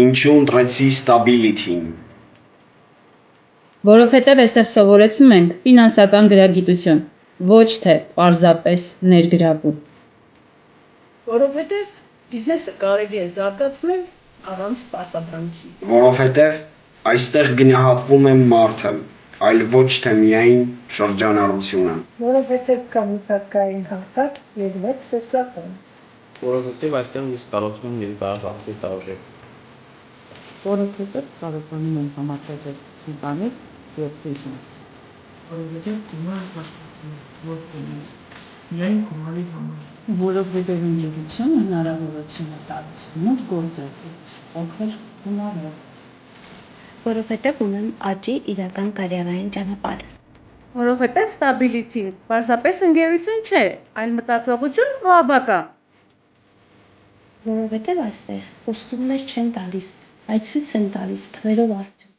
Ինչու ընտրեցի stability-ն։ Որովհետև այստեղ սովորեցնում ենք ֆինանսական գրագիտություն, ոչ թե պարզապես ներգրավում։ Որովհետև բիզնեսը կարելի է զարգացնել առանց պարտադրանքի։ Որովհետև այստեղ գնահատվում է մարդը, այլ ոչ թե միայն շրջանառությունը։ Որովհետև կա միջազգային հաղթակ և մեծ տեսլական։ Որովհետև այստեղ ես կարողանում եմ բարձրացնել տարբեր։ Որովհետև կարողանում եմ համակարգել ընտանիք և բիզնես։ Որովհետև գումարը աշխատում է ոչ միայն գումարի համար։ Որովհետև ընկերությունը հնարավորություն է տալիս նոր գործերից օգնել գումարով։ Որովհետև ունեմ աճի իրական կարիերային ճանապարհ։ Որովհետև stability-ն պարզապես ընկերություն չէ, այլ մտածողություն ու ապագա։ Որովհետև այստեղ խոստումներ չեն տալիս, այլ ցույց են տալիս թվերով արդյունք։